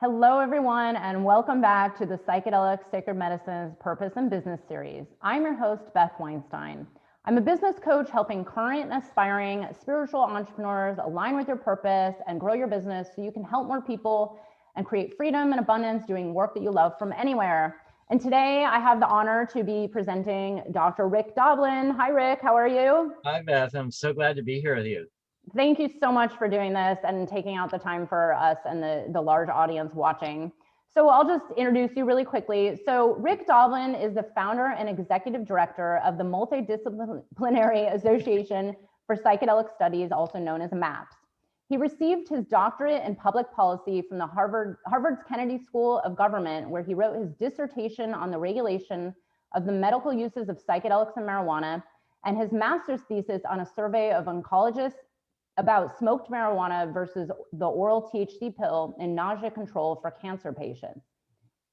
Hello, everyone, and welcome back to the Psychedelic Sacred Medicines Purpose and Business Series. I'm your host, Beth Weinstein. I'm a business coach helping current and aspiring spiritual entrepreneurs align with your purpose and grow your business so you can help more people and create freedom and abundance doing work that you love from anywhere. And today I have the honor to be presenting Dr. Rick Doblin. Hi, Rick. How are you? Hi, Beth. I'm so glad to be here with you. Thank you so much for doing this and taking out the time for us and the large audience watching. So I'll just introduce you really quickly. So Rick Doblin is the founder and executive director of the Multidisciplinary Association for Psychedelic Studies, also known as MAPS. He received his doctorate in public policy from the Harvard's Kennedy School of Government, where he wrote his dissertation on the regulation of the medical uses of psychedelics and marijuana, and his master's thesis on a survey of oncologists about smoked marijuana versus the oral THC pill in nausea control for cancer patients.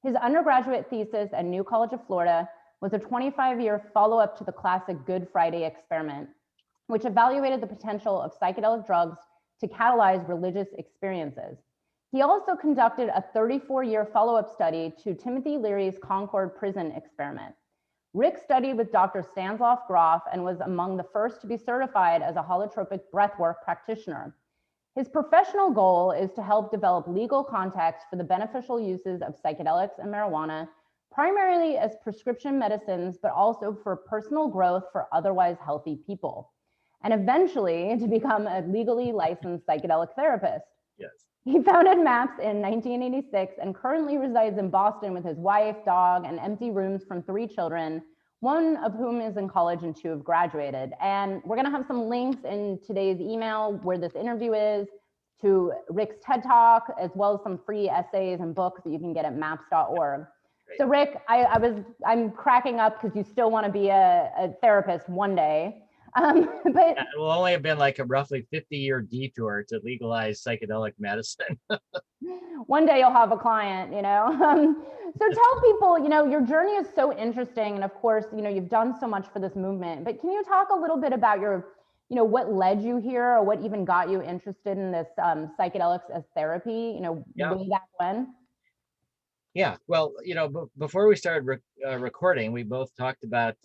His undergraduate thesis at New College of Florida was a 25-year follow-up to the classic Good Friday experiment, which evaluated the potential of psychedelic drugs to catalyze religious experiences. He also conducted a 34-year follow-up study to Timothy Leary's Concord prison experiment. Rick studied with Dr. Stanislav Grof and was among the first to be certified as a holotropic breathwork practitioner. His professional goal is to help develop legal context for the beneficial uses of psychedelics and marijuana, primarily as prescription medicines, but also for personal growth for otherwise healthy people, and eventually to become a legally licensed psychedelic therapist. Yes. He founded MAPS in 1986 and currently resides in Boston with his wife, dog, and empty rooms from 3 children, one of whom is in college and 2 have graduated. And we're gonna have some links in today's email where this interview is to Rick's TED Talk, as well as some free essays and books that you can get at maps.org. So Rick, I'm cracking up because you still wanna be a therapist one day. But it will only have been like a roughly 50-year detour to legalize psychedelic medicine. One day you'll have a client, you know. So tell people, you know, your journey is so interesting, and of course, you know, you've done so much for this movement. But can you talk a little bit about your, you know, what led you here, or what even got you interested in this psychedelics as therapy? You know, way back when. Yeah, well, you know, before we started recording, we both talked about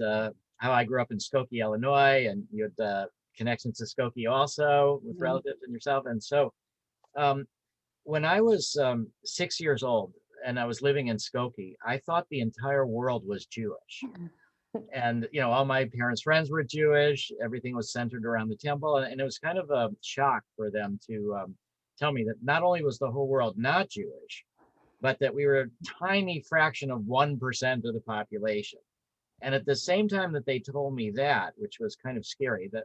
how I grew up in Skokie, Illinois, and you had connections to Skokie also with relatives and yourself. And so when I was 6 years old and I was living in Skokie, I thought the entire world was Jewish. And, you know, all my parents' friends were Jewish. Everything was centered around the temple. And it was kind of a shock for them to tell me that not only was the whole world not Jewish, but that we were a tiny fraction of 1% of the population. And at the same time that they told me that, which was kind of scary, that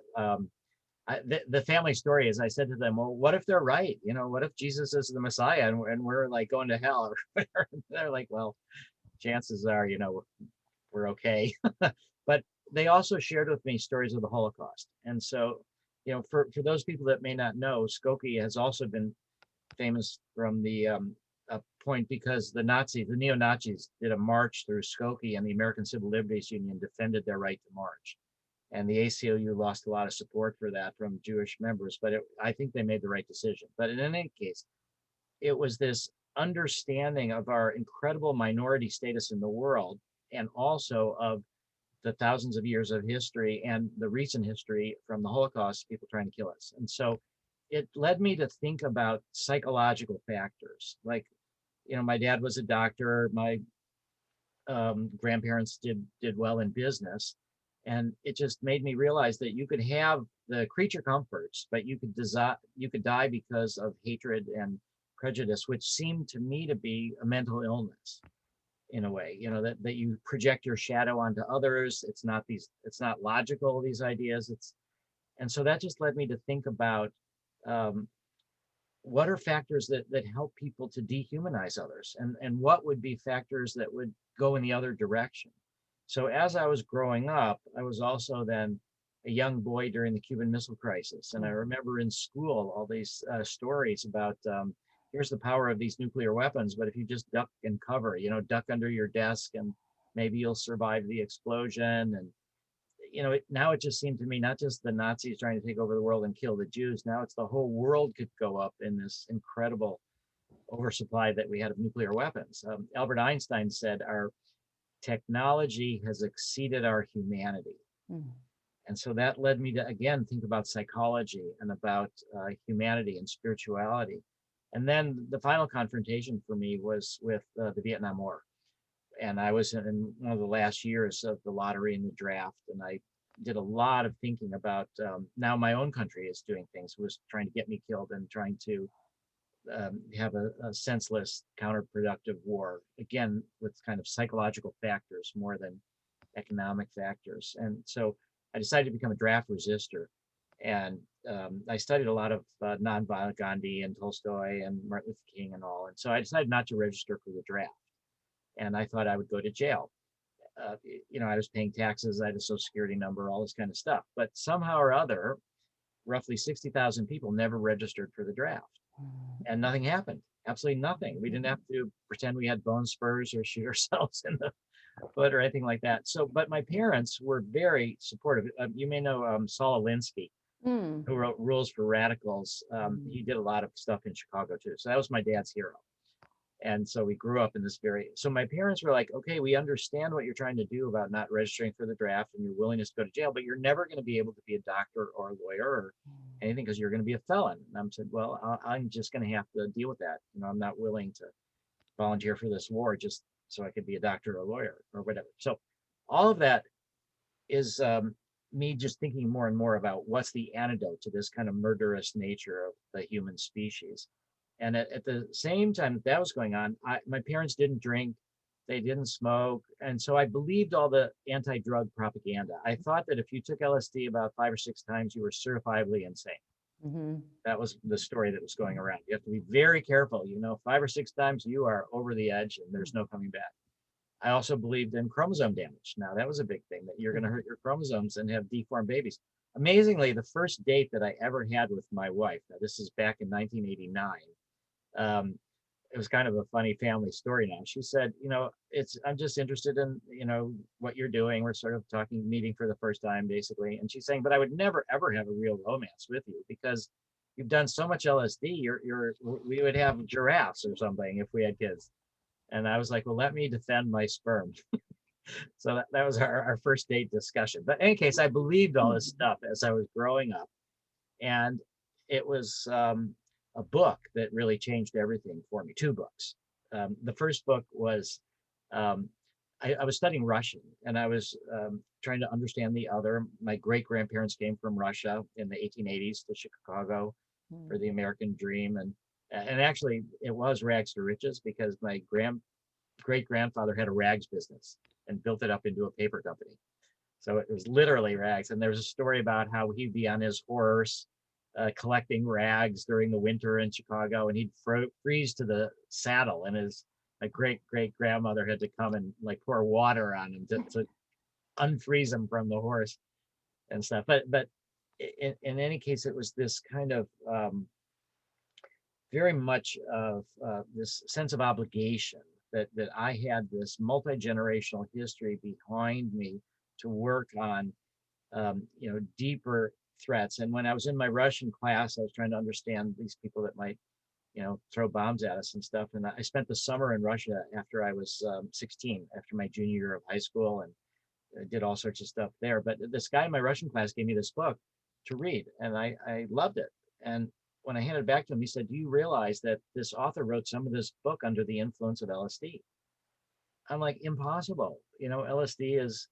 the family story is, I said to them, well, what if they're right? You know, what if Jesus is the Messiah and we're like going to hell? They're like, well, chances are, you know, we're okay. But they also shared with me stories of the Holocaust. And so, you know, for those people that may not know, Skokie has also been famous from the point because the neo-Nazis did a march through Skokie, and the American Civil Liberties Union defended their right to march. And the ACLU lost a lot of support for that from Jewish members, but I think they made the right decision. But in any case, it was this understanding of our incredible minority status in the world, and also of the thousands of years of history and the recent history from the Holocaust, people trying to kill us. And so it led me to think about psychological factors. Like, you know, my dad was a doctor, my grandparents did well in business, and it just made me realize that you could have the creature comforts, but you could die because of hatred and prejudice, which seemed to me to be a mental illness in a way. You know, that you project your shadow onto others. It's not logical, these ideas. And so that just led me to think about what are factors that help people to dehumanize others, and what would be factors that would go in the other direction. So as I was growing up, I was also then a young boy during the Cuban Missile Crisis. And I remember in school all these stories about here's the power of these nuclear weapons, but if you just duck and cover, you know, duck under your desk and maybe you'll survive the explosion. And you know, now it just seemed to me, not just the Nazis trying to take over the world and kill the Jews, now it's the whole world could go up in this incredible oversupply that we had of nuclear weapons. Albert Einstein said our technology has exceeded our humanity. Mm. And so that led me to, again, think about psychology and about humanity and spirituality. And then the final confrontation for me was with the Vietnam War. And I was in one of the last years of the lottery and the draft. And I did a lot of thinking about now my own country is doing things, was trying to get me killed and trying to have a senseless, counterproductive war, again, with kind of psychological factors more than economic factors. And so I decided to become a draft resistor. And I studied a lot of nonviolent Gandhi and Tolstoy and Martin Luther King and all. And so I decided not to register for the draft. And I thought I would go to jail. I was paying taxes, I had a social security number, all this kind of stuff. But somehow or other, roughly 60,000 people never registered for the draft. And nothing happened. Absolutely nothing. We didn't have to pretend we had bone spurs or shoot ourselves in the foot or anything like that. So, but my parents were very supportive. You may know Saul Alinsky, who wrote Rules for Radicals. He did a lot of stuff in Chicago too. So that was my dad's hero. And so we grew up in this so my parents were like, okay, we understand what you're trying to do about not registering for the draft and your willingness to go to jail, but you're never going to be able to be a doctor or a lawyer or anything because you're going to be a felon. And I said, well, I'm just going to have to deal with that. I'm not willing to volunteer for this war just so I could be a doctor or a lawyer or whatever. So all of that is me just thinking more and more about what's the antidote to this kind of murderous nature of the human species. And at the same time that was going on, my parents didn't drink, they didn't smoke. And so I believed all the anti-drug propaganda. I thought that if you took LSD about 5 or 6 times, you were certifiably insane. Mm-hmm. That was the story that was going around. You have to be very careful. 5 or 6 times you are over the edge and there's no coming back. I also believed in chromosome damage. Now that was a big thing, that you're going to hurt your chromosomes and have deformed babies. Amazingly, the first date that I ever had with my wife, now this is back in 1989, it was kind of a funny family story now. She said, I'm just interested in, what you're doing. We're sort of meeting for the first time, basically. And she's saying, but I would never, ever have a real romance with you because you've done so much LSD. We would have giraffes or something if we had kids. And I was like, well, let me defend my sperm. So that was our first date discussion. But in any case, I believed all this stuff as I was growing up. And it was a book that really changed everything for me. 2 books. The first book was, I was studying Russian and I was trying to understand the other. My great grandparents came from Russia in the 1880s to Chicago for the American dream. And actually it was rags to riches because my great grandfather had a rags business and built it up into a paper company. So it was literally rags. And there's a story about how he'd be on his horse collecting rags during the winter in Chicago, and he'd freeze to the saddle, and his great grandmother had to come and like pour water on him to unfreeze him from the horse and stuff. But in any case, it was this kind of very much of this sense of obligation that I had this multi-generational history behind me to work on deeper threats. And when I was in my Russian class, I was trying to understand these people that might, throw bombs at us and stuff. And I spent the summer in Russia after I was 16, after my junior year of high school, and I did all sorts of stuff there. But this guy in my Russian class gave me this book to read, and I loved it. And when I handed it back to him, he said, do you realize that this author wrote some of this book under the influence of LSD? I'm like, impossible. LSD is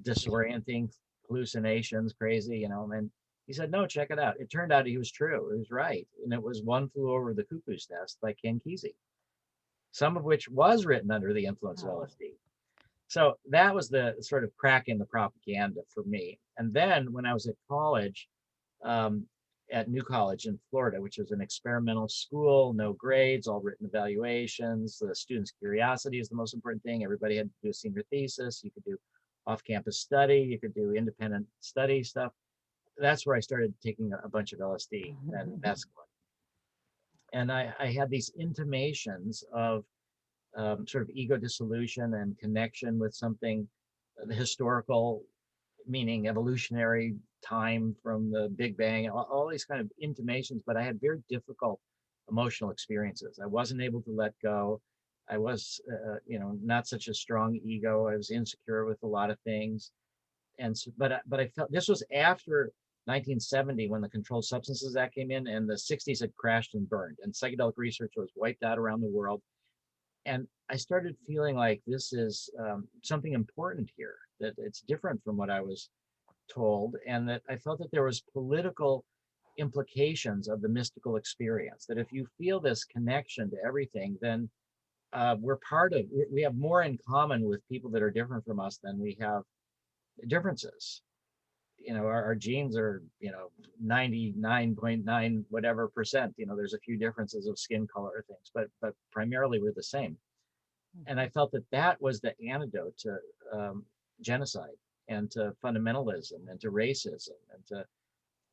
disorienting, hallucinations, crazy, and he said, no, check it out. It turned out he was true. It was right. And it was One Flew Over the Cuckoo's Nest by Ken Kesey, some of which was written under the influence of LSD. So that was the sort of crack in the propaganda for me. And then when I was at college, at New College in Florida, which was an experimental school, no grades, all written evaluations. The students' curiosity is the most important thing. Everybody had to do a senior thesis. You could do off-campus study. You could do independent study stuff. That's where I started taking a bunch of LSD and mescaline. And I had these intimations of sort of ego dissolution and connection with something, the historical, meaning evolutionary time from the Big Bang, all these kind of intimations, but I had very difficult emotional experiences. I wasn't able to let go. I was, not such a strong ego. I was insecure with a lot of things. And so, but I felt this was after 1970 when the Controlled Substances Act came in, and the 60s had crashed and burned, and psychedelic research was wiped out around the world. And I started feeling like this is something important here, that it's different from what I was told, and that I felt that there was political implications of the mystical experience, that if you feel this connection to everything, then we're part of, we have more in common with people that are different from us than we have differences. Our genes are 99.9 whatever percent. There's a few differences of skin color or things, but primarily we're the same. And I felt that that was the antidote to genocide and to fundamentalism and to racism and to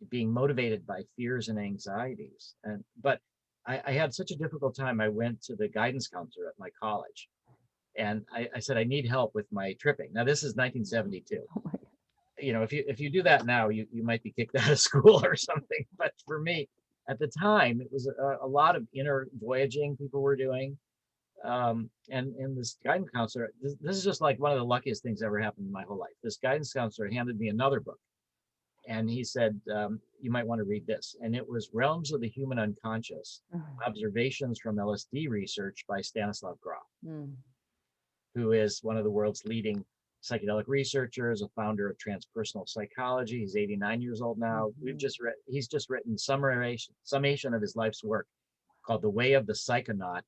being motivated by fears and anxieties. But I had such a difficult time. I went to the guidance counselor at my college, and I said, I need help with my tripping. Now this is 1972. If you do that now, you might be kicked out of school or something. But for me, at the time, it was a lot of inner voyaging people were doing. And this guidance counselor, this is just like one of the luckiest things ever happened in my whole life. This guidance counselor handed me another book, and he said, you might want to read this. And it was Realms of the Human Unconscious, Observations from LSD Research by Stanislav Grof, who is one of the world's leading psychedelic researchers, a founder of transpersonal psychology. He's 89 years old now. He's just written summation of his life's work called The Way of the Psychonaut,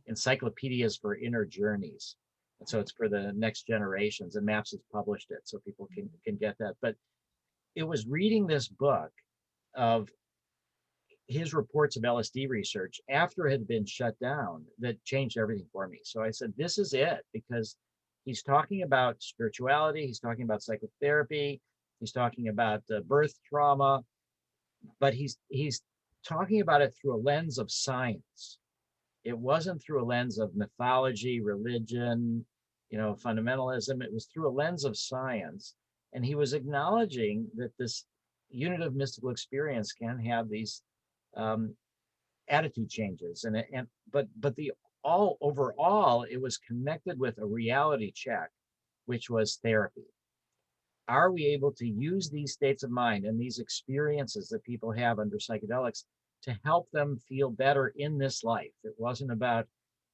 Encyclopedias for Inner Journeys. And so it's for the next generations, and MAPS has published it so people can get that. But it was reading this book of his reports of LSD research after it had been shut down that changed everything for me. So I said, this is it, because he's talking about spirituality, he's talking about psychotherapy, he's talking about birth trauma, but he's talking about it through a lens of science. It wasn't through a lens of mythology, religion, fundamentalism. It was through a lens of science. And he was acknowledging that this unit of mystical experience can have these attitude changes. But overall, it was connected with a reality check, which was therapy. Are we able to use these states of mind and these experiences that people have under psychedelics to help them feel better in this life? It wasn't about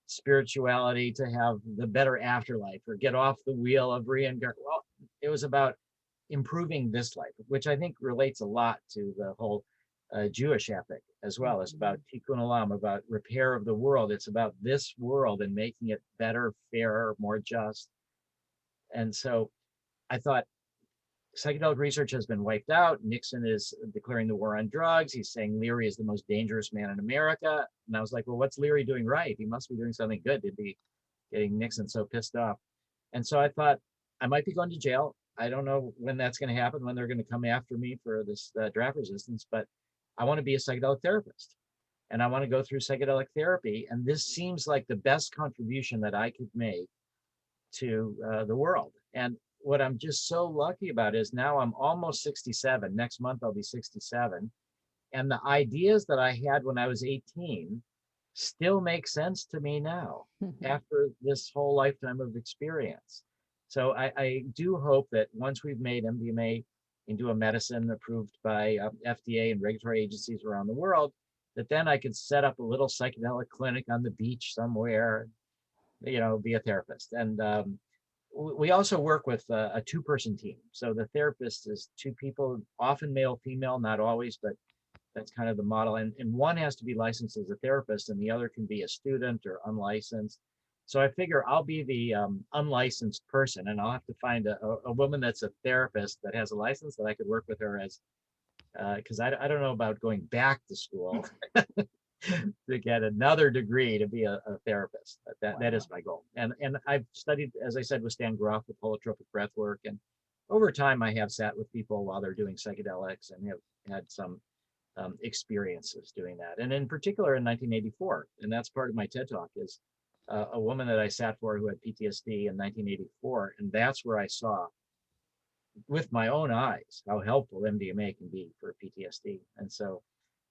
spirituality to have the better afterlife or get off the wheel of reincarnation. Well, it was about improving this life, which I think relates a lot to the whole Jewish epic as well. It's about tikkun olam, about repair of the world. It's about this world and making it better, fairer, more just. And so I thought, psychedelic research has been wiped out. Nixon is declaring the war on drugs. He's saying Leary is the most dangerous man in America. And I was like, well, what's Leary doing right? He must be doing something good to be getting Nixon so pissed off. And so I thought, I might be going to jail. I don't know when that's going to happen, when they're going to come after me for this draft resistance, but I want to be a psychedelic therapist. And I want to go through psychedelic therapy. And this seems like the best contribution that I could make to the world. And what I'm just so lucky about is now I'm almost 67. Next month, I'll be 67. And the ideas that I had when I was 18 still make sense to me now after this whole lifetime of experience. So I do hope that once we've made MDMA into a medicine approved by FDA and regulatory agencies around the world, that then I could set up a little psychedelic clinic on the beach somewhere, be a therapist. And we also work with a two-person team. So the therapist is two people, often male, female, not always, but that's kind of the model. And one has to be licensed as a therapist and the other can be a student or unlicensed. So I figure I'll be the unlicensed person, and I'll have to find a woman that's a therapist that has a license that I could work with her as, because I don't know about going back to school to get another degree to be a therapist. That is my goal. And I've studied, as I said, with Stan Grof, with holotropic breath work. And over time, I have sat with people while they're doing psychedelics and have had some experiences doing that. And in particular in 1984, and that's part of my TED Talk, is a woman that I sat for who had PTSD in 1984. And that's where I saw with my own eyes how helpful MDMA can be for PTSD. And so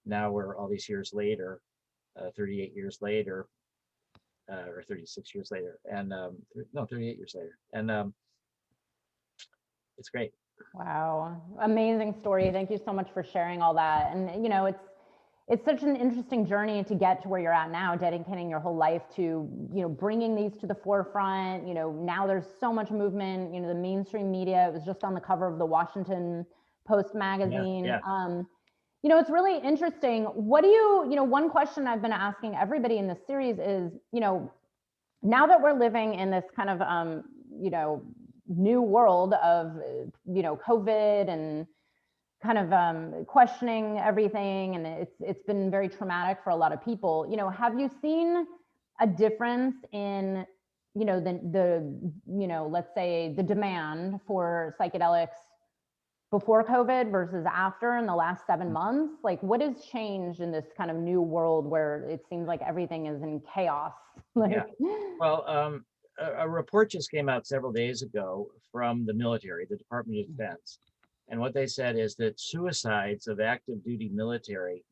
now we're all these years later, 38 years later, or 36 years later, and no, 38 years later, and it's great. Wow, amazing story. Thank you so much for sharing all that. And you know, it's such an interesting journey to get to where you're at now, dedicating your whole life to, you know, bringing these to the forefront. You know, now there's so much movement. You know, the mainstream media. It was just on the cover of the Washington Post magazine. Yeah. You know, it's really interesting. What do you know, one question I've been asking everybody in this series is, you know, now that we're living in this kind of, you know, new world of, you know, COVID and kind of questioning everything, and it's been very traumatic for a lot of people. You know, have you seen a difference in, you know, the you know, let's say the demand for psychedelics before COVID versus after in the last 7 months? Like, what has changed in this kind of new world where it seems like everything is in chaos? Like, Yeah. Well, a report just came out several days ago from the military, the Department of Defense. And what they said is that suicides of active duty military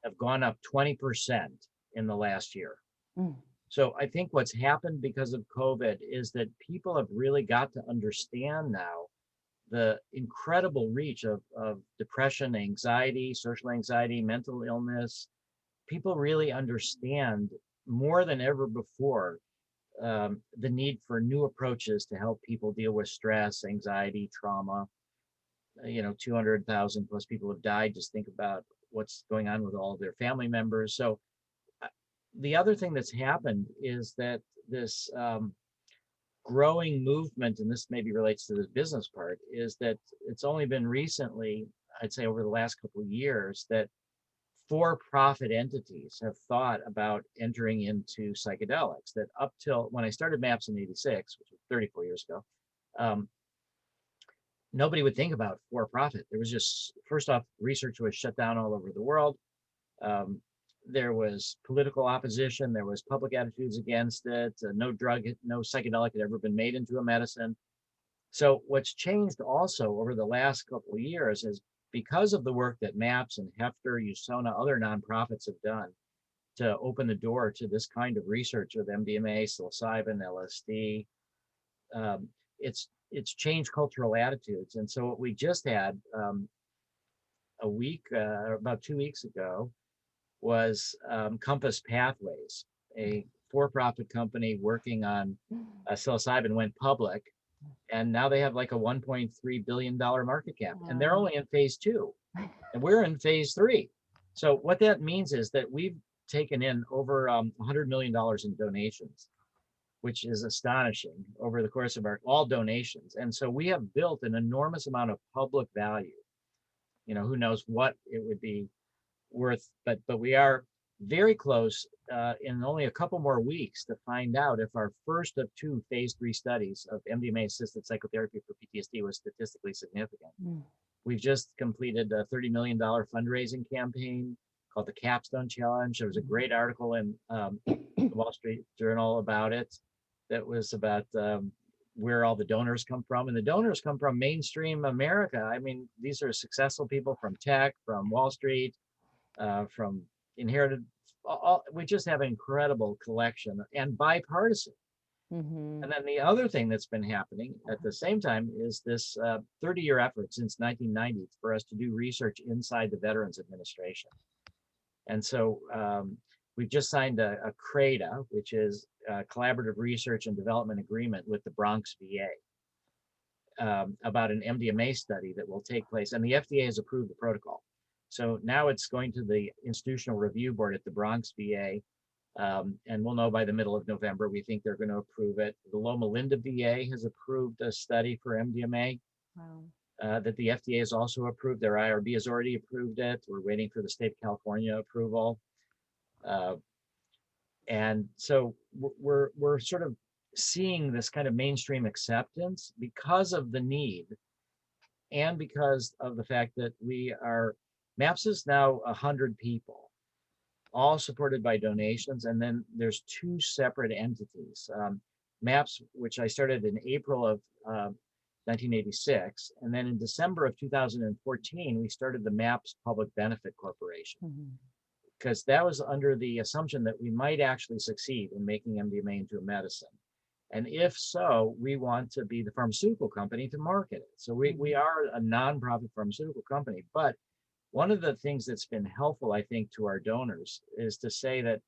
have gone up 20% in the last year. So I think what's happened because of COVID is that people have really got to understand now the incredible reach of depression, anxiety, social anxiety, mental illness. People really understand more than ever before the need for new approaches to help people deal with stress, anxiety, trauma. You know, 200,000 plus people have died. Just think about what's going on with all of their family members. So the other thing that's happened is that this growing movement, and this maybe relates to the business part, is that it's only been recently, I'd say over the last couple of years, that for-profit entities have thought about entering into psychedelics. That up till when I started MAPS in '86, which was 34 years ago, nobody would think about for-profit. There was just, first off, research was shut down all over the world. There was political opposition. There was public attitudes against it. No drug, no psychedelic had ever been made into a medicine. So what's changed also over the last couple of years is because of the work that MAPS and Hefter, USONA, other nonprofits have done to open the door to this kind of research with MDMA, psilocybin, LSD, it's changed cultural attitudes. And so what we just had about 2 weeks ago, was Compass Pathways, a for-profit company working on psilocybin, went public, and now they have like a $1.3 billion market cap, and they're only in phase 2, and we're in phase 3. So what that means is that we've taken in over $100 million in donations, which is astonishing over the course of all donations. And so we have built an enormous amount of public value. You know, who knows what it would be worth, but we are very close in only a couple more weeks to find out if our first of 2 phase 3 studies of MDMA-assisted psychotherapy for PTSD was statistically significant. We've just completed a $30 million fundraising campaign called the Capstone Challenge. There was a great article in the Wall Street Journal about it that was about where all the donors come from. And the donors come from mainstream America. I mean, these are successful people from tech, from Wall Street, from inherited. We just have an incredible collection and bipartisan. And then the other thing that's been happening at the same time is this 30-year effort since 1990 for us to do research inside the Veterans Administration. And so we've just signed a CRADA, which is a Collaborative Research and Development Agreement with the Bronx VA about an MDMA study that will take place. And the FDA has approved the protocol. So now it's going to the Institutional Review Board at the Bronx VA, and we'll know by the middle of November. We think they're going to approve it. The Loma Linda VA has approved a study for MDMA that the FDA has also approved. Their IRB has already approved it. We're waiting for the state of California approval. And so we're sort of seeing this kind of mainstream acceptance because of the need and because of the fact that MAPS is now 100 people, all supported by donations. And then there's 2 separate entities. MAPS, which I started in April of 1986. And then in December of 2014, we started the MAPS Public Benefit Corporation. because that was under the assumption that we might actually succeed in making MDMA into a medicine. And if so, we want to be the pharmaceutical company to market it. So we are a nonprofit pharmaceutical company. But one of the things that's been helpful, I think, to our donors is to say that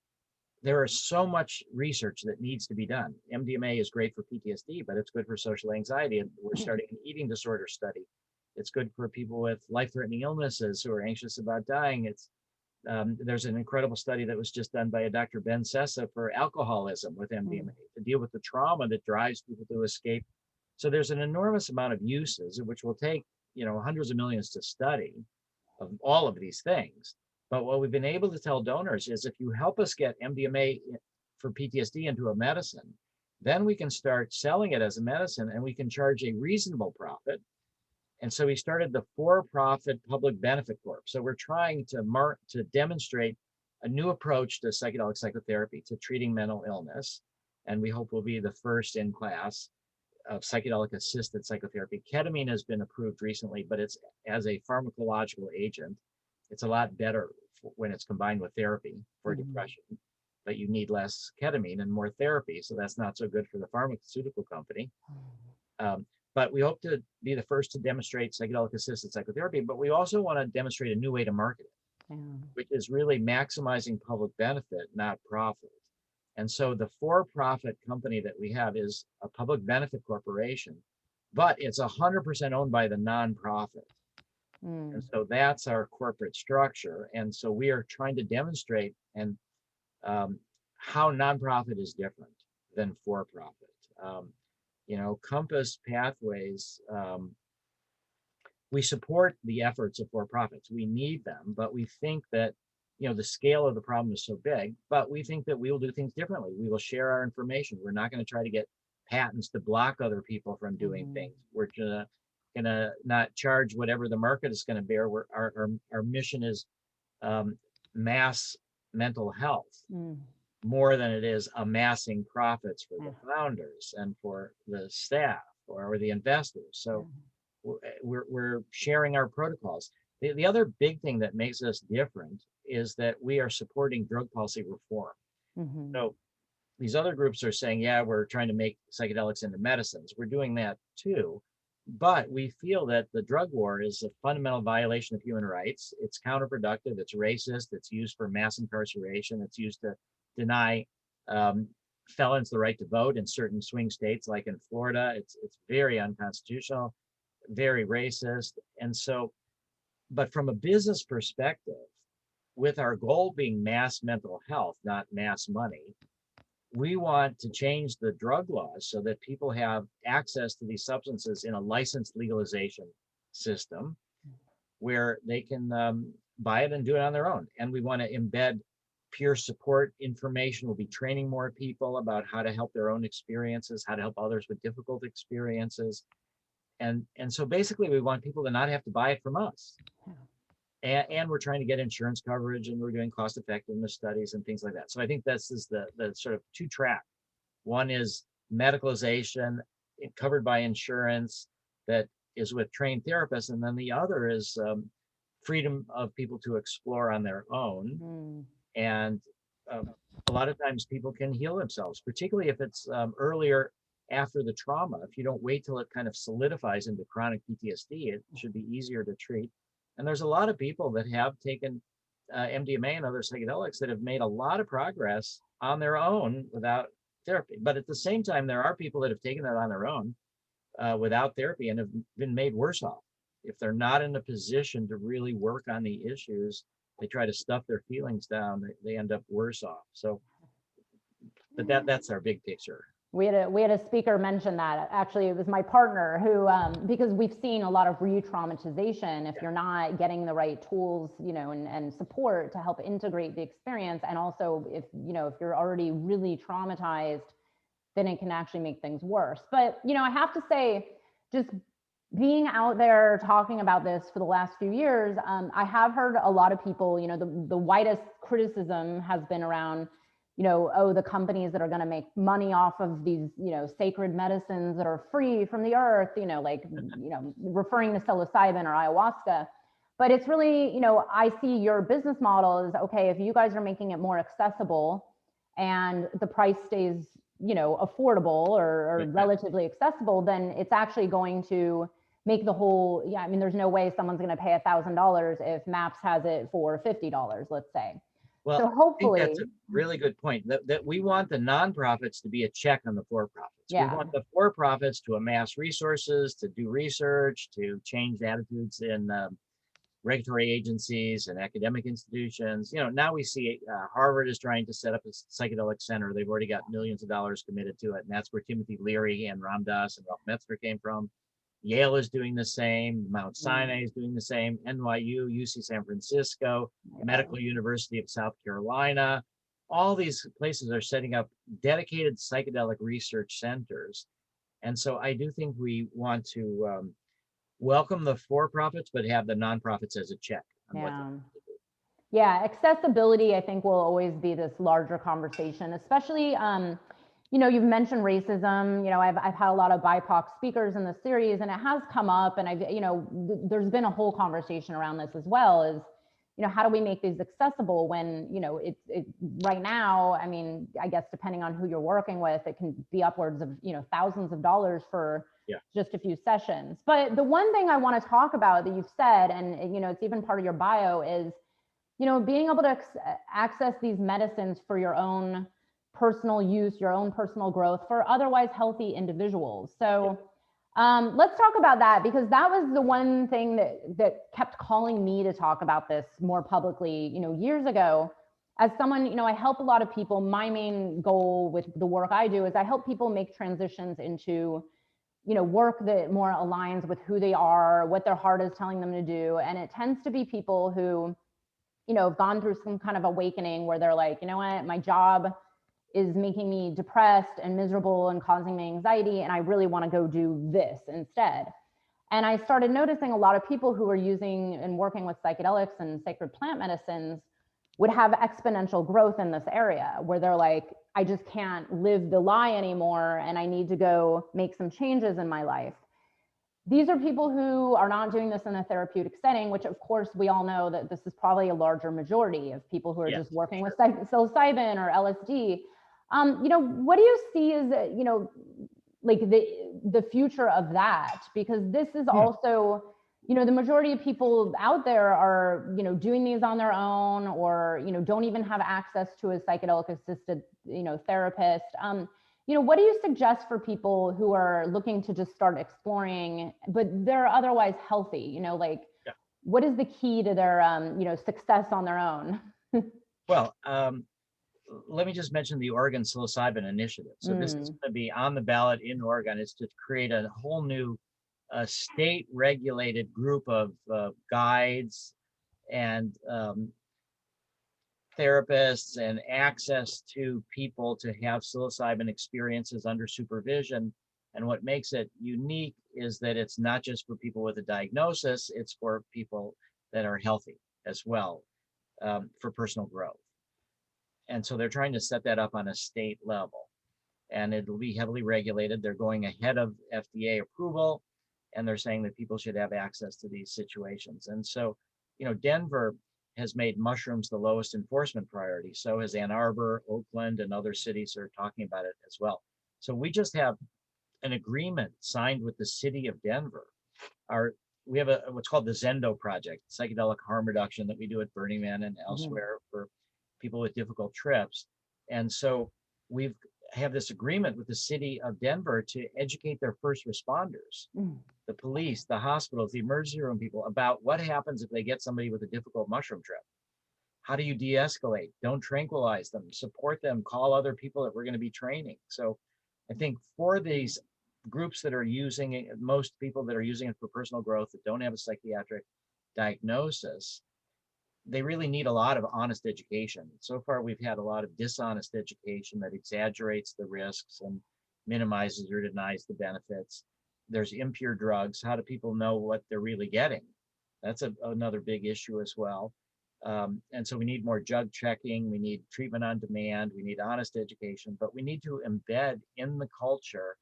there is so much research that needs to be done. MDMA is great for PTSD, but it's good for social anxiety. And we're starting an eating disorder study. It's good for people with life-threatening illnesses who are anxious about dying. There's an incredible study that was just done by a Dr. Ben Sessa for alcoholism with MDMA to deal with the trauma that drives people to escape. So there's an enormous amount of uses, which will take, hundreds of millions to study of all of these things. But what we've been able to tell donors is if you help us get MDMA for PTSD into a medicine, then we can start selling it as a medicine and we can charge a reasonable profit. And so we started the For-Profit Public Benefit Corp. So we're trying to demonstrate a new approach to psychedelic psychotherapy to treating mental illness. And we hope we'll be the first in class of psychedelic assisted psychotherapy. Ketamine has been approved recently, but it's as a pharmacological agent. It's a lot better when it's combined with therapy for depression, but you need less ketamine and more therapy. So that's not so good for the pharmaceutical company. But we hope to be the first to demonstrate psychedelic assisted psychotherapy, but we also want to demonstrate a new way to market it, which is really maximizing public benefit, not profit. And so the for-profit company that we have is a public benefit corporation, but it's 100% owned by the nonprofit. And so that's our corporate structure. And so we are trying to demonstrate how nonprofit is different than for-profit. Compass Pathways, we support the efforts of for-profits. We need them, but we think that, the scale of the problem is so big, but we think that we will do things differently. We will share our information. We're not going to try to get patents to block other people from doing things. We're gonna not charge whatever the market is going to bear. Our mission is mass mental health more than it is amassing profits for the founders and for the staff or the investors. So we're sharing our protocols. The other big thing that makes us different is that we are supporting drug policy reform. So these other groups are saying, yeah, we're trying to make psychedelics into medicines. We're doing that too. But we feel that the drug war is a fundamental violation of human rights. It's counterproductive. It's racist. It's used for mass incarceration. It's used to deny felons the right to vote in certain swing states, like in Florida. It's very unconstitutional, very racist. And so, but from a business perspective, with our goal being mass mental health, not mass money, we want to change the drug laws so that people have access to these substances in a licensed legalization system where they can buy it and do it on their own. And we want to embed peer support information. We'll be training more people about how to help their own experiences, how to help others with difficult experiences. And so basically we want people to not have to buy it from us. And we're trying to get insurance coverage, and we're doing cost effectiveness studies and things like that. So I think this is the sort of two track. One is medicalization covered by insurance that is with trained therapists. And then the other is freedom of people to explore on their own. And a lot of times people can heal themselves, particularly if it's earlier after the trauma. If you don't wait till it kind of solidifies into chronic PTSD, it should be easier to treat. And there's a lot of people that have taken MDMA and other psychedelics that have made a lot of progress on their own without therapy. But at the same time, there are people that have taken it on their own without therapy and have been made worse off. If they're not in a position to really work on the issues, they try to stuff their feelings down, they end up worse off. So, but that's our big picture. We had a speaker mention that. Actually, it was my partner who, because we've seen a lot of re-traumatization if you're not getting the right tools, and support to help integrate the experience. And also if you're already really traumatized, then it can actually make things worse. But, I have to say, just being out there talking about this for the last few years, I have heard a lot of people, the widest criticism has been around, the companies that are going to make money off of these, sacred medicines that are free from the earth, referring to psilocybin or ayahuasca. But it's really, you know, I see your business model is, okay, if you guys are making it more accessible and the price stays, you know, affordable or relatively accessible, then it's actually going to make the whole, yeah, I mean, there's no way someone's going to pay $1,000 if MAPS has it for $50, let's say. Well, So hopefully, I think that's a really good point, that we want the nonprofits to be a check on the for-profits. Yeah. We want the for-profits to amass resources, to do research, to change attitudes in regulatory agencies and academic institutions. You know, now we see Harvard is trying to set up a psychedelic center. They've already got millions of dollars committed to it, and that's where Timothy Leary and Ram Dass and Ralph Metzger came from. Yale is doing the same. Mount Sinai is doing the same. NYU, UC San Francisco, Medical University of South Carolina. All these places are setting up dedicated psychedelic research centers. And so I do think we want to welcome the for-profits, but have the nonprofits as a check on what they do. Yeah, accessibility, I think, will always be this larger conversation, especially, you know, you've mentioned racism. You know, I've had a lot of BIPOC speakers in the series, and it has come up, and you know, there's been a whole conversation around this as well, is, you know, how do we make these accessible when, you know, it right now, I mean, I guess depending on who you're working with, it can be upwards of, you know, thousands of dollars for just a few sessions. But the one thing I want to talk about that you've said, and, you know, it's even part of your bio, is, you know, being able to access these medicines for your own personal use, your own personal growth for otherwise healthy individuals. So let's talk about that, because that was the one thing that kept calling me to talk about this more publicly, you know, years ago. As someone, you know, I help a lot of people. My main goal with the work I do is I help people make transitions into, you know, work that more aligns with who they are, what their heart is telling them to do. And it tends to be people who, you know, have gone through some kind of awakening where they're like, you know what, my job is making me depressed and miserable and causing me anxiety, and I really want to go do this instead. And I started noticing a lot of people who were using and working with psychedelics and sacred plant medicines would have exponential growth in this area, where they're like, I just can't live the lie anymore, and I need to go make some changes in my life. These are people who are not doing this in a therapeutic setting, which of course we all know that this is probably a larger majority of people who are just working with psilocybin or LSD. You know, what do you see as, you know, like the future of that? Because this is also, you know, the majority of people out there are, you know, doing these on their own, or, you know, don't even have access to a psychedelic assisted, you know, therapist. You know, what do you suggest for people who are looking to just start exploring, but they're otherwise healthy? You know, like, what is the key to their, you know, success on their own? Well, let me just mention the Oregon Psilocybin Initiative. So this is going to be on the ballot in Oregon. It's to create a whole new state-regulated group of guides and therapists and access to people to have psilocybin experiences under supervision. And what makes it unique is that it's not just for people with a diagnosis, it's for people that are healthy as well, for personal growth. And so they're trying to set that up on a state level, and it'll be heavily regulated. They're going ahead of FDA approval, and they're saying that people should have access to these situations. And so, you know, Denver has made mushrooms the lowest enforcement priority. So has Ann Arbor, Oakland, and other cities are talking about it as well. So we just have an agreement signed with the city of Denver. We have what's called the Zendo Project, psychedelic harm reduction, that we do at Burning Man and elsewhere for people with difficult trips. And so we have this agreement with the city of Denver to educate their first responders, the police, the hospitals, the emergency room people, about what happens if they get somebody with a difficult mushroom trip. How do you de-escalate? Don't tranquilize them, support them, call other people that we're going to be training. So I think for these groups that are using it, most people that are using it for personal growth that don't have a psychiatric diagnosis, they really need a lot of honest education. So far, we've had a lot of dishonest education that exaggerates the risks and minimizes or denies the benefits. There's impure drugs. How do people know what they're really getting? That's another big issue as well. And so we need more drug checking. We need treatment on demand. We need honest education, but we need to embed in the culture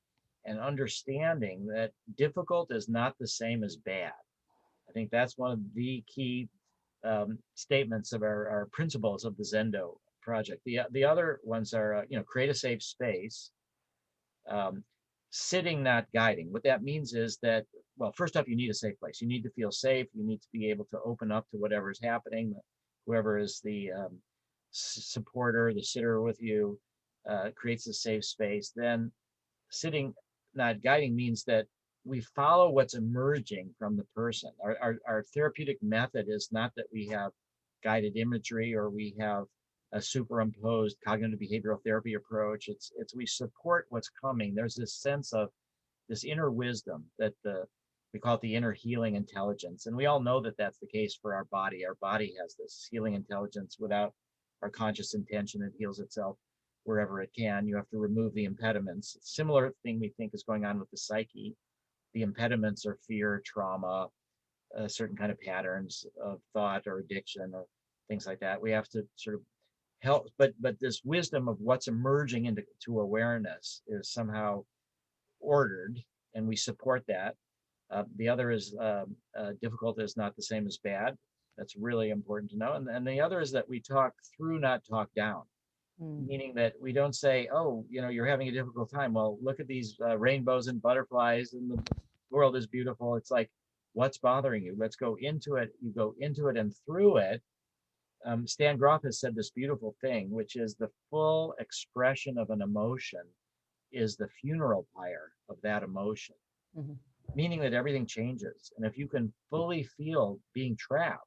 an understanding that difficult is not the same as bad. I think that's one of the key statements of our principles of the Zendo project. The other ones are, create a safe space, sitting, not guiding. What that means is that, well, first up, you need a safe place. You need to feel safe. You need to be able to open up to whatever is happening. Whoever is the supporter, the sitter with you, creates a safe space. Then sitting, not guiding means that we follow what's emerging from the person. Our therapeutic method is not that we have guided imagery or we have a superimposed cognitive behavioral therapy approach. It's we support what's coming. There's this sense of this inner wisdom that we call it the inner healing intelligence. And we all know that that's the case for our body. Our body has this healing intelligence. Without our conscious intention, it heals itself wherever it can. You have to remove the impediments. Similar thing we think is going on with the psyche. The impediments are fear, trauma, certain kind of patterns of thought or addiction or things like that. We have to sort of help, but this wisdom of what's emerging into awareness is somehow ordered, and we support that. The other is difficult is not the same as bad. That's really important to know. And the other is that we talk through, not talk down. Meaning that we don't say, oh, you're having a difficult time. Well, look at these rainbows and butterflies and the world is beautiful. It's like, what's bothering you? Let's go into it. You go into it and through it. Stan Grof has said this beautiful thing, which is the full expression of an emotion is the funeral pyre of that emotion, meaning that everything changes. And if you can fully feel being trapped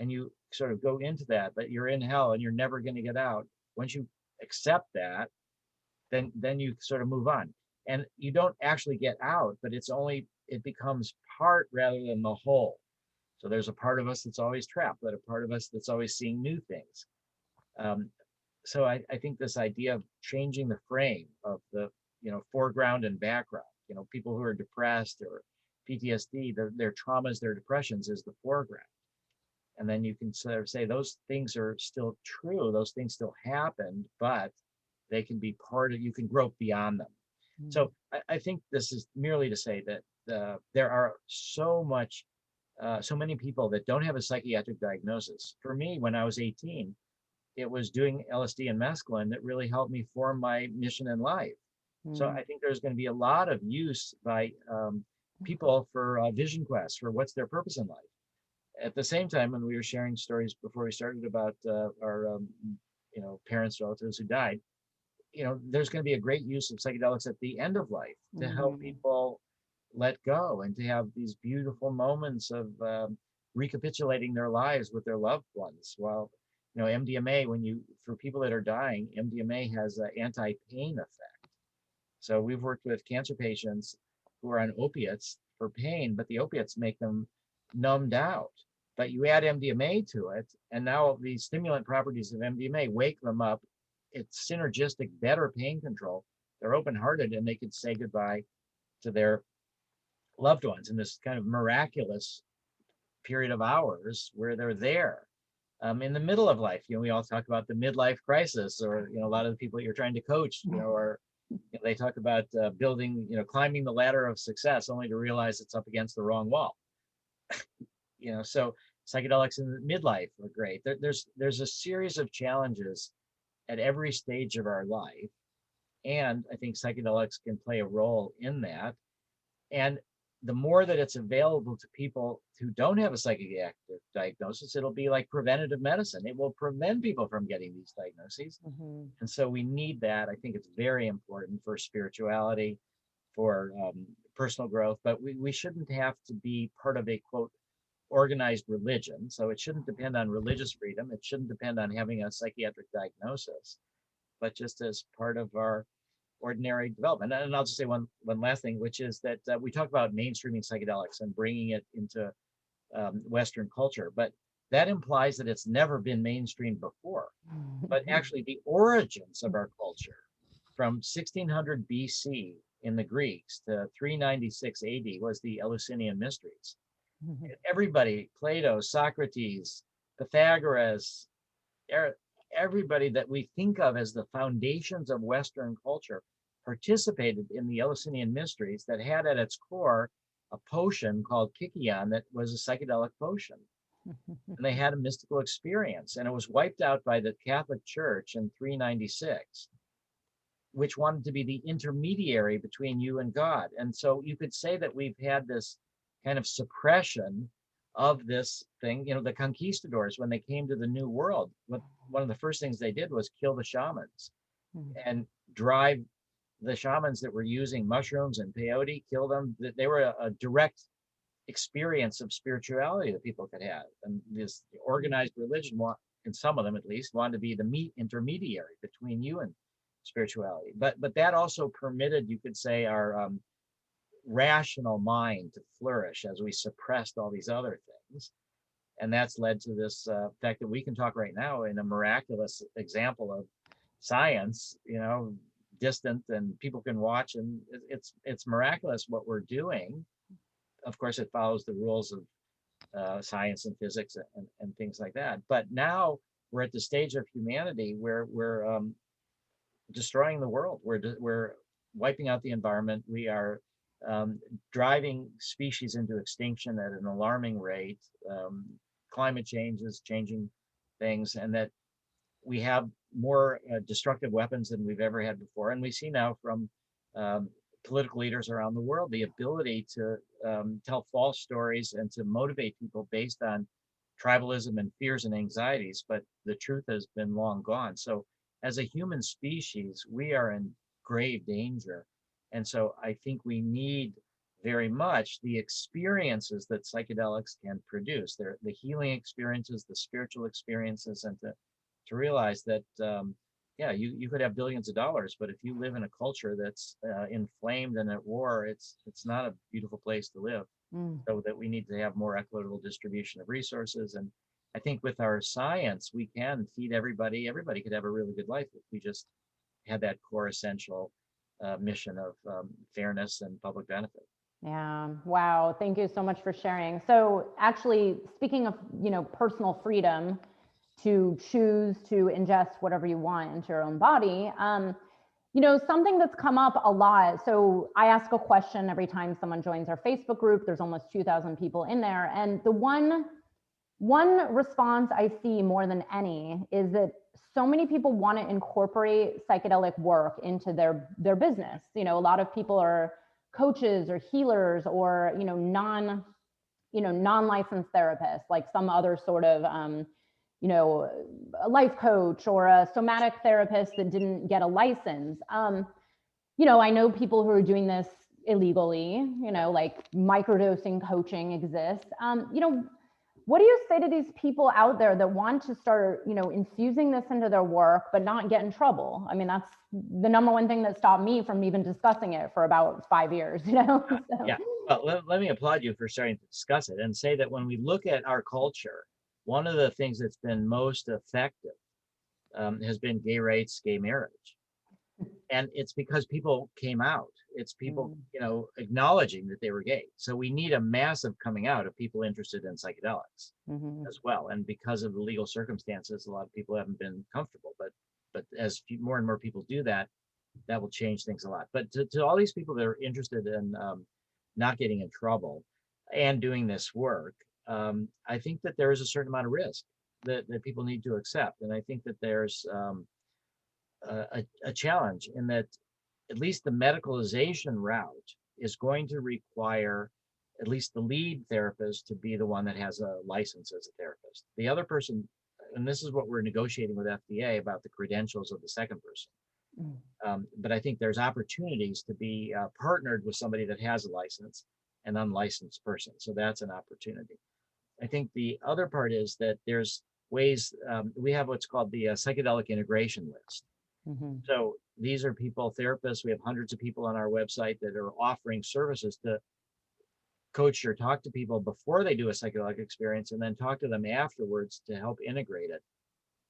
and you sort of go into that you're in hell and you're never going to get out, once you accept that, then you sort of move on. And you don't actually get out, but it becomes part rather than the whole. So there's a part of us that's always trapped, but a part of us that's always seeing new things. So I think this idea of changing the frame of the foreground and background, people who are depressed or PTSD, their traumas, their depressions is the foreground. And then you can sort of say those things are still true, those things still happen, but they can be you can grow beyond them. So I think this is merely to say that there are so many people that don't have a psychiatric diagnosis. For me, when I was 18, it was doing LSD and mescaline that really helped me form my mission in life. So I think there's going to be a lot of use by people for vision quests, for what's their purpose in life. At the same time, when we were sharing stories before we started about our parents, relatives who died, there's going to be a great use of psychedelics at the end of life to help people let go and to have these beautiful moments of recapitulating their lives with their loved ones. Well, MDMA, for people that are dying, MDMA has an anti-pain effect. So we've worked with cancer patients who are on opiates for pain, but the opiates make them numbed out. But you add MDMA to it, and now the stimulant properties of MDMA wake them up. It's synergistic, better pain control. They're open-hearted, and they could say goodbye to their loved ones in this kind of miraculous period of hours where they're there. In the middle of life, we all talk about the midlife crisis, or a lot of the people you're trying to coach, or they talk about building, climbing the ladder of success, only to realize it's up against the wrong wall. So psychedelics in midlife are great. There's a series of challenges at every stage of our life, and I think psychedelics can play a role in that. And the more that it's available to people who don't have a psychiatric diagnosis, it'll be like preventative medicine. It will prevent people from getting these diagnoses. And so we need that. I think it's very important for spirituality, for personal growth, but we shouldn't have to be part of a, quote, organized religion. So it shouldn't depend on religious freedom. It shouldn't depend on having a psychiatric diagnosis, but just as part of our ordinary development. And I'll just say one last thing, which is that we talk about mainstreaming psychedelics and bringing it into Western culture, but that implies that it's never been mainstream before. But actually the origins of our culture from 1600 BC in the Greeks to 396 AD was the Eleusinian Mysteries. Everybody, Plato, Socrates, Pythagoras, everybody that we think of as the foundations of Western culture participated in the Eleusinian Mysteries that had at its core a potion called Kikion that was a psychedelic potion. And they had a mystical experience, and it was wiped out by the Catholic Church in 396, which wanted to be the intermediary between you and God. And so you could say that we've had this kind of suppression of this thing. You know, the conquistadors, when they came to the New World, one of the first things they did was kill the shamans and drive the shamans that were using mushrooms and peyote, kill them. They were a direct experience of spirituality that people could have. And this organized religion, and some of them at least, wanted to be the intermediary between you and spirituality. But that also permitted, you could say, our rational mind to flourish as we suppressed all these other things. And that's led to this fact that we can talk right now in a miraculous example of science, distant, and people can watch, and it's miraculous what we're doing. Of course, it follows the rules of science and physics and things like that. But now we're at the stage of humanity where we're destroying the world. We're wiping out the environment. We are driving species into extinction at an alarming rate. Climate change is changing things, and that we have more destructive weapons than we've ever had before. And we see now from political leaders around the world the ability to tell false stories and to motivate people based on tribalism and fears and anxieties, but the truth has been long gone. So as a human species, we are in grave danger. And so I think we need very much the experiences that psychedelics can produce. They're the healing experiences, the spiritual experiences, and to realize that, you could have billions of dollars, but if you live in a culture that's inflamed and at war, it's not a beautiful place to live. So that we need to have more equitable distribution of resources. And I think with our science, we can feed everybody. Everybody could have a really good life if we just had that core essential mission of fairness and public benefit. Yeah. Wow. Thank you so much for sharing. So actually, speaking of, personal freedom to choose to ingest whatever you want into your own body, something that's come up a lot. So I ask a question every time someone joins our Facebook group. There's almost 2,000 people in there. And the one response I see more than any is that so many people want to incorporate psychedelic work into their business. A lot of people are coaches or healers or, non-licensed therapists, like some other sort of, a life coach or a somatic therapist that didn't get a license. I know people who are doing this illegally, like microdosing coaching exists. What do you say to these people out there that want to start, infusing this into their work, but not get in trouble? I mean, that's the number one thing that stopped me from even discussing it for about 5 years, So. Yeah. Well, let me applaud you for starting to discuss it and say that when we look at our culture, one of the things that's been most effective has been gay rights, gay marriage. And it's because people came out. It's people, acknowledging that they were gay. So we need a massive coming out of people interested in psychedelics as well. And because of the legal circumstances, a lot of people haven't been comfortable. But as more and more people do that, that will change things a lot. But to all these people that are interested in not getting in trouble and doing this work, I think that there is a certain amount of risk that people need to accept. And I think that there's a challenge in that at least the medicalization route is going to require at least the lead therapist to be the one that has a license as a therapist. The other person, and this is what we're negotiating with FDA about the credentials of the second person. But I think there's opportunities to be partnered with somebody that has a license, an unlicensed person. So that's an opportunity. I think the other part is that there's ways, we have what's called the psychedelic integration list. So these are people, therapists, we have hundreds of people on our website that are offering services to coach or talk to people before they do a psychedelic experience and then talk to them afterwards to help integrate it.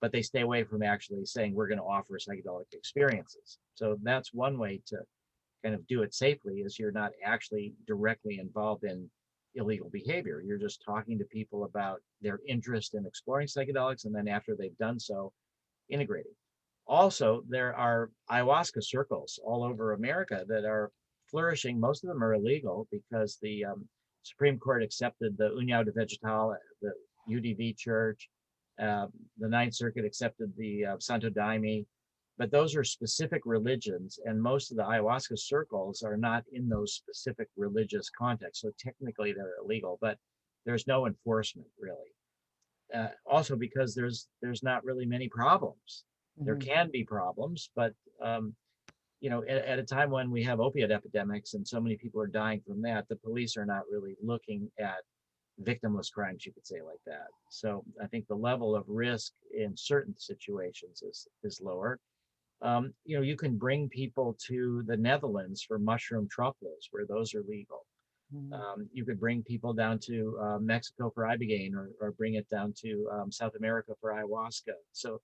But they stay away from actually saying we're going to offer psychedelic experiences. So that's one way to kind of do it safely, is you're not actually directly involved in illegal behavior. You're just talking to people about their interest in exploring psychedelics, and then after they've done so, integrating. Also, there are ayahuasca circles all over America that are flourishing. Most of them are illegal because the Supreme Court accepted the União de Vegetal, the UDV Church. The Ninth Circuit accepted the Santo Daime, but those are specific religions, and most of the ayahuasca circles are not in those specific religious contexts. So technically they're illegal, but there's no enforcement really. Also because there's not really many problems. There can be problems, but at a time when we have opiate epidemics and so many people are dying from that, the police are not really looking at victimless crimes, you could say, like that. So I think the level of risk in certain situations is lower. You can bring people to the Netherlands for mushroom truffles, where those are legal. You could bring people down to Mexico for ibogaine, or bring it down to South America for ayahuasca. So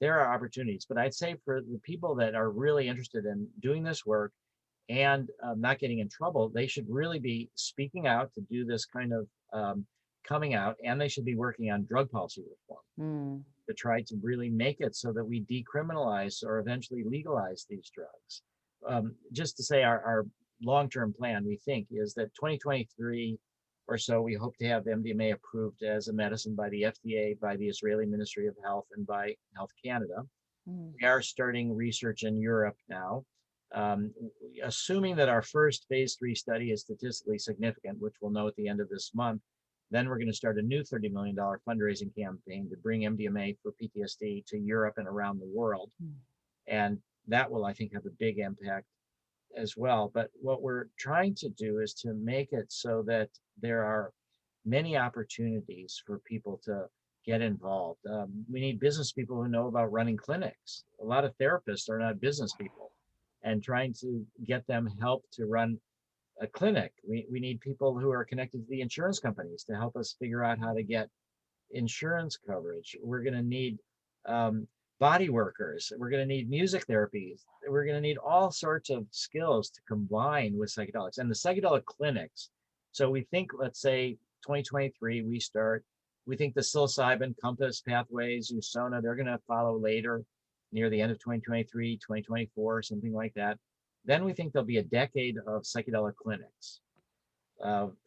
there are opportunities, but I'd say for the people that are really interested in doing this work and not getting in trouble, they should really be speaking out to do this kind of coming out, and they should be working on drug policy reform to try to really make it so that we decriminalize or eventually legalize these drugs. Just to say our long-term plan, we think, is that 2023 or so, we hope to have MDMA approved as a medicine by the FDA, by the Israeli Ministry of Health, and by Health Canada. We are starting research in Europe now, assuming that our first phase 3 study is statistically significant, which we'll know at the end of this month. Then we're going to start a new $30 million fundraising campaign to bring MDMA for PTSD to Europe and around the world. And that will, I think, have a big impact as well. But what we're trying to do is to make it so that there are many opportunities for people to get involved. We need business people who know about running clinics. A lot of therapists are not business people, and trying to get them help to run a clinic. We need people who are connected to the insurance companies to help us figure out how to get insurance coverage. We're going to need body workers. We're going to need music therapies. We're going to need all sorts of skills to combine with psychedelics and the psychedelic clinics. So we think, let's say 2023, we think the psilocybin, compass pathways, usona, they're going to follow later near the end of 2023, 2024, something like that. Then we think there'll be a decade of psychedelic clinics,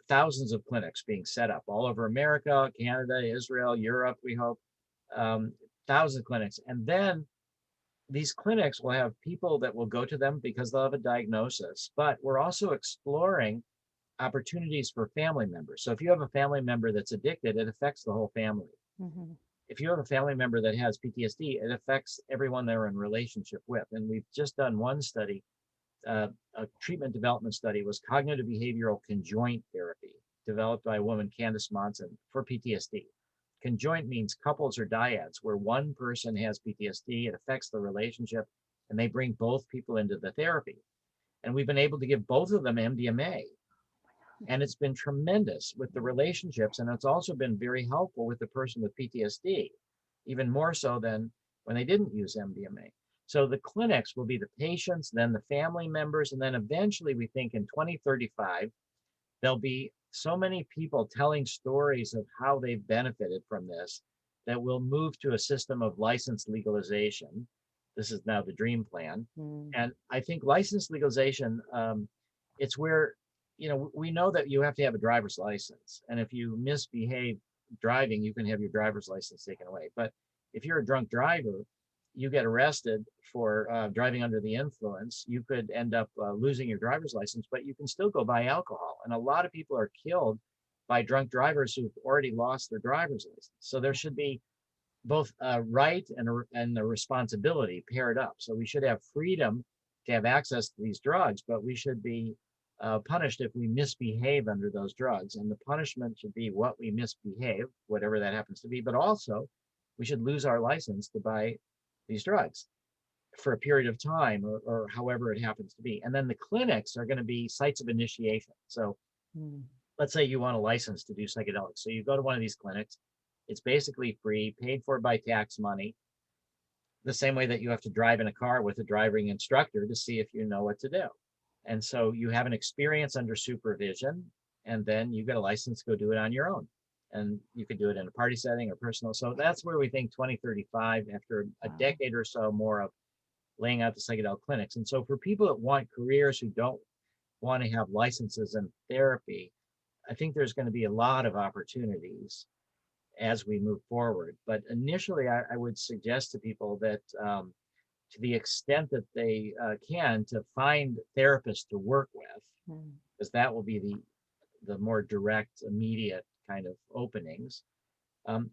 thousands of clinics being set up all over America, Canada, Israel, Europe, we hope, thousands of clinics. And then these clinics will have people that will go to them because they'll have a diagnosis, but we're also exploring opportunities for family members. So if you have a family member that's addicted, it affects the whole family. If you have a family member that has PTSD, it affects everyone they're in relationship with. And we've just done one study. A treatment development study was cognitive behavioral conjoint therapy developed by a woman, Candace Monson, for PTSD. Conjoint means couples or dyads, where one person has PTSD, it affects the relationship, and they bring both people into the therapy. And we've been able to give both of them MDMA. And it's been tremendous with the relationships, and it's also been very helpful with the person with PTSD, even more so than when they didn't use MDMA. So the clinics will be the patients, then the family members, and then eventually we think in 2035, there'll be so many people telling stories of how they've benefited from this that we'll move to a system of license legalization. This is now the dream plan. And I think license legalization, it's where, we know that you have to have a driver's license. And if you misbehave driving, you can have your driver's license taken away. But if you're a drunk driver, you get arrested for driving under the influence, you could end up losing your driver's license, but you can still go buy alcohol. And a lot of people are killed by drunk drivers who've already lost their driver's license. So there should be both a right and a responsibility paired up. So we should have freedom to have access to these drugs, but we should be punished if we misbehave under those drugs. And the punishment should be what we misbehave, whatever that happens to be, but also we should lose our license to buy these drugs for a period of time, or however it happens to be. And then the clinics are going to be sites of initiation. So let's say you want a license to do psychedelics. So you go to one of these clinics, it's basically free, paid for by tax money, the same way that you have to drive in a car with a driving instructor to see if you know what to do. And so you have an experience under supervision, and then you get a license to go do it on your own. And you could do it in a party setting or personal. So that's where we think 2035, after a decade or so more of laying out the psychedelic clinics. And so for people that want careers who don't want to have licenses in therapy, I think there's going to be a lot of opportunities as we move forward. But initially, I would suggest to people that to the extent that they can, to find therapists to work with, because that will be the more direct, immediate kind of openings.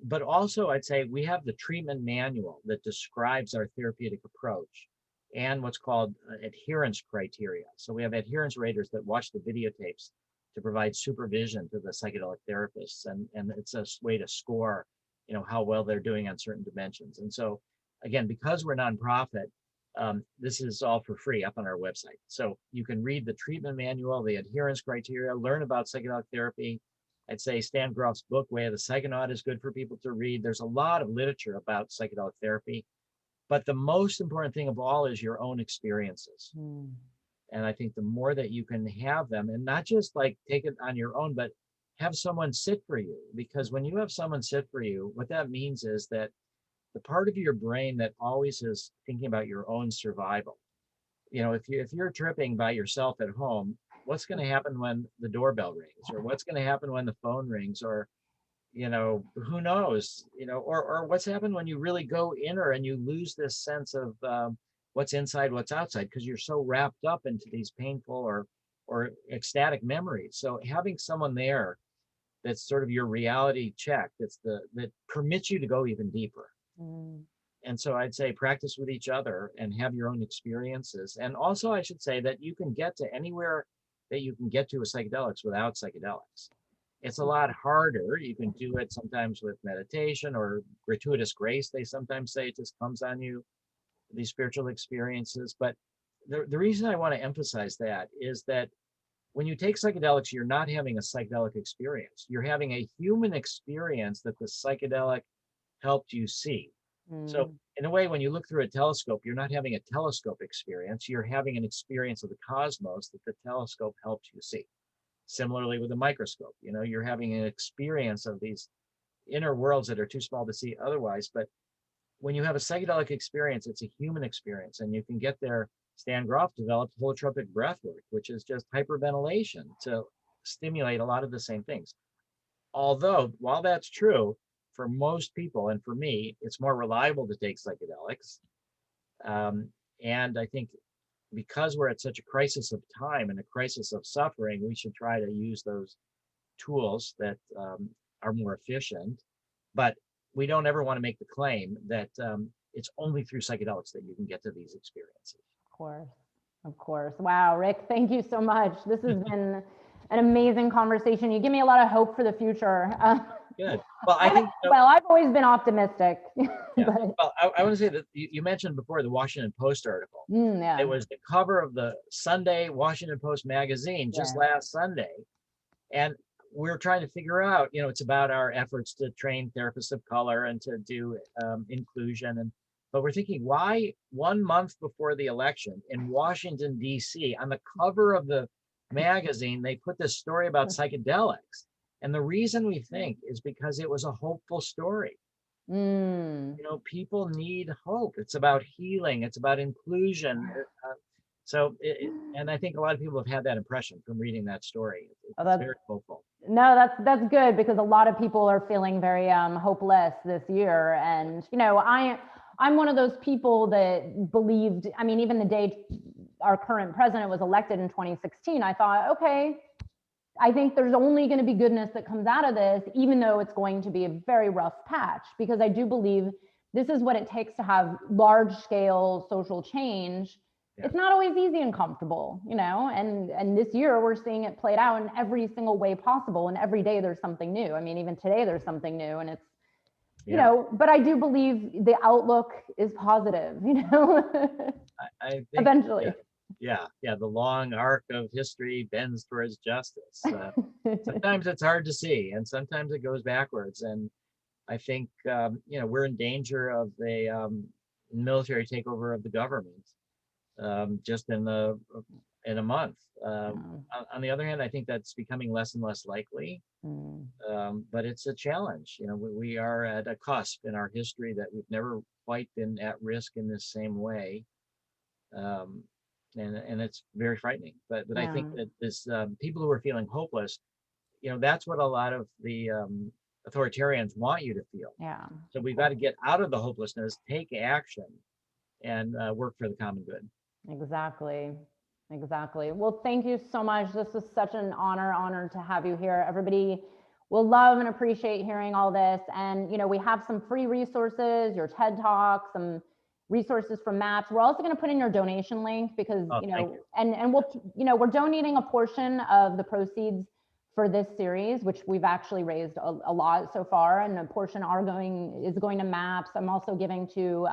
But also, I'd say we have the treatment manual that describes our therapeutic approach and what's called adherence criteria. So we have adherence raters that watch the videotapes to provide supervision to the psychedelic therapists, and it's a way to score, how well they're doing on certain dimensions. And so, again, because we're nonprofit, this is all for free up on our website. So you can read the treatment manual, the adherence criteria, learn about psychedelic therapy. I'd say Stan Grof's book, Way of the Psychonaut, is good for people to read. There's a lot of literature about psychedelic therapy, but the most important thing of all is your own experiences. And I think the more that you can have them, and not just like take it on your own, but have someone sit for you. Because when you have someone sit for you, what that means is that the part of your brain that always is thinking about your own survival, if you're tripping by yourself at home, what's going to happen when the doorbell rings, or what's going to happen when the phone rings, or who knows, or what's happened when you really go inner and you lose this sense of what's inside, what's outside, because you're so wrapped up into these painful or ecstatic memories. So having someone there that's sort of your reality check, that permits you to go even deeper. And so I'd say practice with each other and have your own experiences. And also I should say that you can get to anywhere that you can get to with psychedelics without psychedelics. It's a lot harder. You can do it sometimes with meditation or gratuitous grace. They sometimes say it just comes on you, these spiritual experiences. But the reason I want to emphasize that is that when you take psychedelics, you're not having a psychedelic experience. You're having a human experience that the psychedelic helped you see. So in a way, when you look through a telescope, you're not having a telescope experience. You're having an experience of the cosmos that the telescope helped you see. Similarly with a microscope, you're having an experience of these inner worlds that are too small to see otherwise. But when you have a psychedelic experience, it's a human experience, and you can get there. Stan Grof developed holotropic breath work, which is just hyperventilation to stimulate a lot of the same things. Although, while that's true, for most people, and for me, it's more reliable to take psychedelics. And I think because we're at such a crisis of time and a crisis of suffering, we should try to use those tools that are more efficient. But we don't ever want to make the claim that it's only through psychedelics that you can get to these experiences. Of course. Wow, Rick, thank you so much. This has been an amazing conversation. You give me a lot of hope for the future. Good. Well, I think. Well, I've always been optimistic. Yeah. Well, I want to say that you mentioned before the Washington Post article. Yeah. It was the cover of the Sunday Washington Post magazine just last Sunday, and we're trying to figure out. It's about our efforts to train therapists of color and to do inclusion, but we're thinking, why 1 month before the election in Washington D.C. on the cover of the magazine they put this story about psychedelics. And the reason we think is because it was a hopeful story. People need hope. It's about healing. It's about inclusion. And I think a lot of people have had that impression from reading that story. It's very hopeful. No, that's good, because a lot of people are feeling very hopeless this year. And, I'm one of those people that believed, even the day our current president was elected in 2016, I thought, okay, I think there's only going to be goodness that comes out of this, even though it's going to be a very rough patch, because I do believe this is what it takes to have large scale social change. Yeah. It's not always easy and comfortable, and this year we're seeing it played out in every single way possible. And every day there's something new. Even today there's something new, and it's, but I do believe the outlook is positive, I think, eventually. Yeah. The long arc of history bends towards justice. Sometimes it's hard to see, and sometimes it goes backwards. And I think, we're in danger of a military takeover of the government just in a month. On the other hand, I think that's becoming less and less likely. But it's a challenge. We are at a cusp in our history that we've never quite been at risk in this same way. and it's very frightening. But I Yeah. think that this people who are feeling hopeless, that's what a lot of the authoritarians want you to feel. Yeah. So we've got to get out of the hopelessness, take action, and work for the common good. Exactly. Exactly. Well, thank you so much. This was such an honor to have you here. Everybody will love and appreciate hearing all this. And, we have some free resources, your TED Talk, some resources from MAPS. We're also going to put in your donation link because, Thank you. and we'll, we're donating a portion of the proceeds for this series, which we've actually raised a lot so far. And a portion is going to MAPS. I'm also giving to,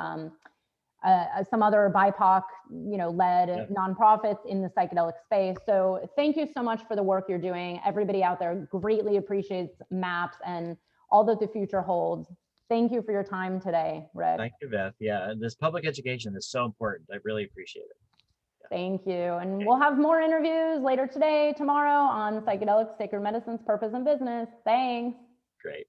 some other BIPOC, led nonprofits in the psychedelic space. So thank you so much for the work you're doing. Everybody out there greatly appreciates MAPS and all that the future holds. Thank you for your time today, Rick. Thank you, Beth. Yeah, this public education is so important. I really appreciate it. Yeah. Thank you. And we'll have more interviews later today, tomorrow on psychedelics, sacred medicines, purpose, and business. Thanks. Great.